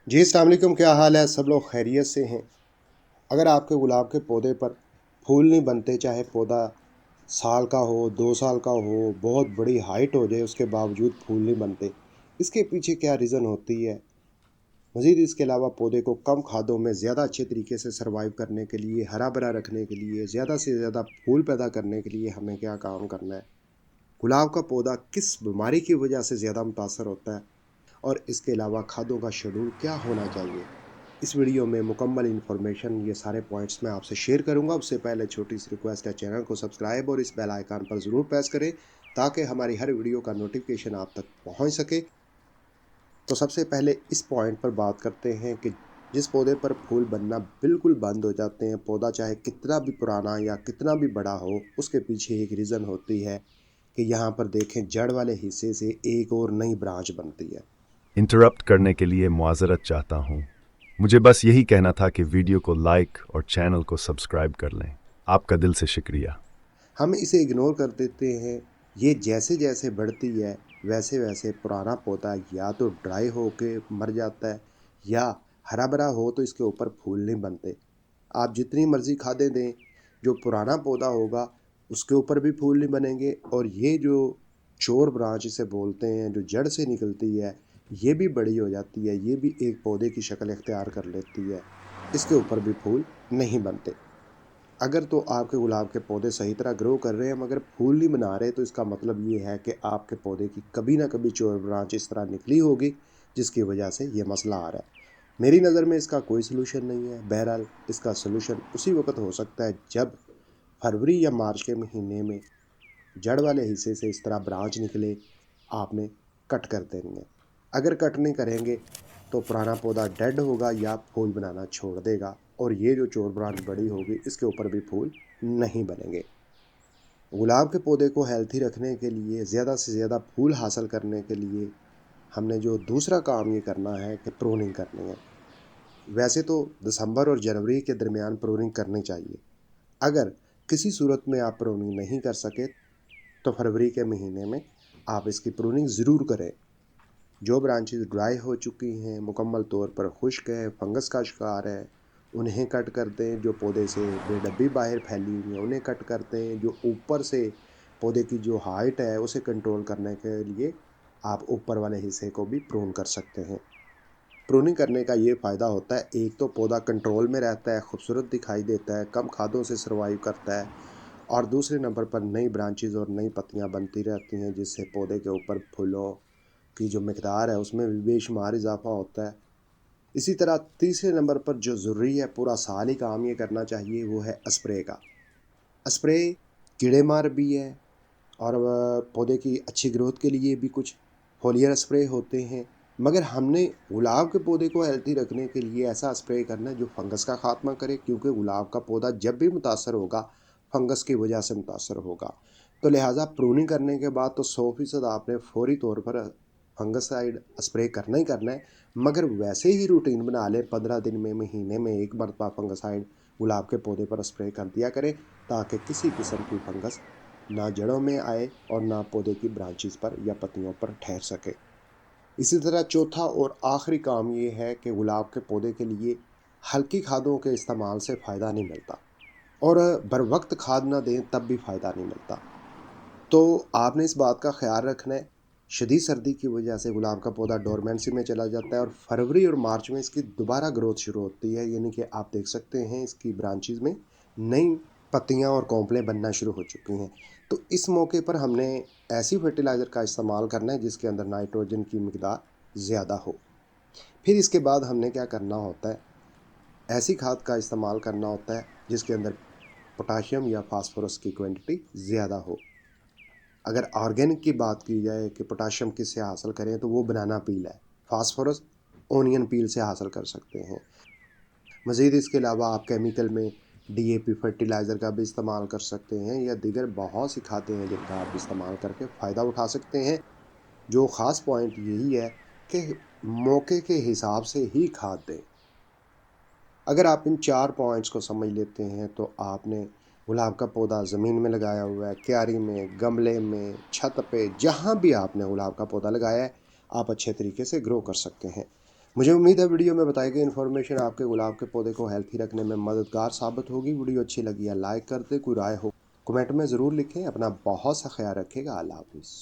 जी अस्सलाम वालेकुम, क्या हाल है? सब लोग खैरियत से हैं। अगर आपके गुलाब के पौधे पर फूल नहीं बनते, चाहे पौधा साल का हो, 2 साल का हो, बहुत बड़ी हाइट हो जाए, उसके बावजूद फूल नहीं बनते, इसके पीछे क्या रीज़न होती है? मज़ीद इसके अलावा पौधे को कम खादों में ज़्यादा अच्छे तरीके से सर्वाइव करने के लिए, हरा भरा रखने के लिए, ज़्यादा से ज़्यादा फूल पैदा करने के लिए हमें क्या काम करना है? गुलाब का पौधा किस बीमारी की वजह से ज़्यादा मुतासर होता है? और इसके अलावा खादों का शेड्यूल क्या होना चाहिए? इस वीडियो में मुकम्मल इन्फॉर्मेशन ये सारे पॉइंट्स मैं आपसे शेयर करूंगा। उससे पहले छोटी सी रिक्वेस्ट है, चैनल को सब्सक्राइब और इस बेल आइकन पर ज़रूर प्रेस करें ताकि हमारी हर वीडियो का नोटिफिकेशन आप तक पहुंच सके। तो सबसे पहले इस पॉइंट पर बात करते हैं कि जिस पौधे पर फूल बनना बिल्कुल बंद हो जाते हैं, पौधा चाहे कितना भी पुराना या कितना भी बड़ा हो, उसके पीछे एक रीज़न होती है कि यहाँ पर देखें, जड़ वाले हिस्से से एक और नई ब्रांच बनती है। इंटरप्ट करने के लिए मुआज़रत चाहता हूँ। मुझे बस यही कहना था कि वीडियो को लाइक और चैनल को सब्सक्राइब कर लें। आपका दिल से शुक्रिया। हम इसे इग्नोर कर देते हैं। ये जैसे जैसे बढ़ती है वैसे वैसे पुराना पौधा या तो ड्राई हो के मर जाता है या हरा भरा हो तो इसके ऊपर फूल नहीं बनते। आप जितनी मर्ज़ी खादें दें, जो पुराना पौधा होगा उसके ऊपर भी फूल नहीं बनेंगे। और ये जो चोर ब्रांच इसे बोलते हैं, जो जड़ से निकलती है, ये भी बड़ी हो जाती है, ये भी एक पौधे की शक्ल इख्तियार कर लेती है, इसके ऊपर भी फूल नहीं बनते। अगर तो आपके गुलाब के पौधे सही तरह ग्रो कर रहे हैं मगर फूल नहीं बना रहे, तो इसका मतलब ये है कि आपके पौधे की कभी ना कभी चोर ब्रांच इस तरह निकली होगी जिसकी वजह से ये मसला आ रहा है। मेरी नज़र में इसका कोई सलूशन नहीं है। बहरहाल इसका सलूशन उसी वक्त हो सकता है जब फरवरी या मार्च के महीने में जड़ वाले हिस्से से इस तरह ब्रांच निकले, आपने कट कर देंगे। अगर कट नहीं करेंगे तो पुराना पौधा डेड होगा या फूल बनाना छोड़ देगा और ये जो चोर ब्रांच बड़ी होगी इसके ऊपर भी फूल नहीं बनेंगे। गुलाब के पौधे को हेल्थी रखने के लिए, ज़्यादा से ज़्यादा फूल हासिल करने के लिए, हमने जो दूसरा काम ये करना है कि प्रूनिंग करनी है। वैसे तो दिसंबर और जनवरी के दरमियान प्रूनिंग करनी चाहिए। अगर किसी सूरत में आप प्रूनिंग नहीं कर सके तो फरवरी के महीने में आप इसकी प्रूनिंग ज़रूर करें। जो ब्रांचेस ड्राई हो चुकी हैं, मुकम्मल तौर पर खुश्क है, फंगस का शिकार है, उन्हें कट कर दें। जो पौधे से बेडब्बी बाहर फैली हुई है उन्हें कट कर दें। जो ऊपर से पौधे की जो हाइट है उसे कंट्रोल करने के लिए आप ऊपर वाले हिस्से को भी प्रून कर सकते हैं। प्रूनिंग करने का ये फ़ायदा होता है, एक तो पौधा कंट्रोल में रहता है, खूबसूरत दिखाई देता है, कम खादों से सर्वाइव करता है, और दूसरे नंबर पर नई ब्रांचेज़ और नई पत्तियां बनती रहती हैं जिससे पौधे के ऊपर फूलों की जो मकदार है उसमें भी बेशुमार इजाफा होता है। इसी तरह तीसरे नंबर पर जो ज़रूरी है, पूरा साल ही काम ये करना चाहिए, वो है स्प्रे का। स्प्रे कीड़े मार भी है और पौधे की अच्छी ग्रोथ के लिए भी कुछ फोलियर स्प्रे होते हैं। मगर हमने गुलाब के पौधे को हेल्थी रखने के लिए ऐसा स्प्रे करना है जो फंगस का खात्मा करे, क्योंकि गुलाब का पौधा जब भी मुतासर होगा फंगस की वजह से मुतासर होगा। तो लिहाजा प्रूनिंग करने के बाद तो 100% आपने फौरी तौर पर फंगसाइड स्प्रे करना ही करना है। मगर वैसे ही रूटीन बना लें, 15 दिन में, महीने में एक मरतबा फंगसाइड गुलाब के पौधे पर स्प्रे कर दिया करें ताकि किसी किस्म की फंगस ना जड़ों में आए और ना पौधे की ब्रांचेस पर या पत्तियों पर ठहर सके। इसी तरह चौथा और आखिरी काम ये है कि गुलाब के पौधे के लिए हल्की खादों के इस्तेमाल से फ़ायदा नहीं मिलता, और बर वक्त खाद ना दें तब भी फ़ायदा नहीं मिलता। तो आपने इस बात का ख्याल रखना है। शदीद सर्दी की वजह से गुलाब का पौधा डोरमेंसी में चला जाता है और फरवरी और मार्च में इसकी दोबारा ग्रोथ शुरू होती है, यानी कि आप देख सकते हैं इसकी ब्रांचेस में नई पत्तियां और कॉम्पलें बनना शुरू हो चुकी हैं। तो इस मौके पर हमने ऐसी फर्टिलाइज़र का इस्तेमाल करना है जिसके अंदर नाइट्रोजन की मिकदार ज़्यादा हो। फिर इसके बाद हमने क्या करना होता है, ऐसी खाद का इस्तेमाल करना होता है जिसके अंदर पोटाशियम या फास्फोरस की क्वांटिटी ज़्यादा हो। अगर ऑर्गेनिक की बात की जाए कि पोटाशियम किससे हासिल करें, तो वो बनाना पील है। फास्फोरस ओनियन पील से हासिल कर सकते हैं। मज़ीद इसके अलावा आप केमिकल में डीएपी फर्टिलाइज़र का भी इस्तेमाल कर सकते हैं या दीगर बहुत सी खादें हैं जिनका आप इस्तेमाल करके फ़ायदा उठा सकते हैं। जो ख़ास पॉइंट यही है कि मौके के हिसाब से ही खाद दें। अगर आप इन 4 पॉइंट्स को समझ लेते हैं तो आपने गुलाब का पौधा ज़मीन में लगाया हुआ है, क्यारी में, गमले में, छत पे, जहाँ भी आपने गुलाब का पौधा लगाया है, आप अच्छे तरीके से ग्रो कर सकते हैं। مجھے امید ہے ویڈیو میں بتائی گئی انفارمیشن آپ کے گلاب کے پودے کو ہیلتھی رکھنے میں مددگار ثابت ہوگی۔ ویڈیو اچھی لگی ہے لائک کر دے، کوئی رائے ہو کمنٹ میں ضرور لکھیں۔ اپنا بہت سا خیال رکھے گا۔ اللہ حافظ۔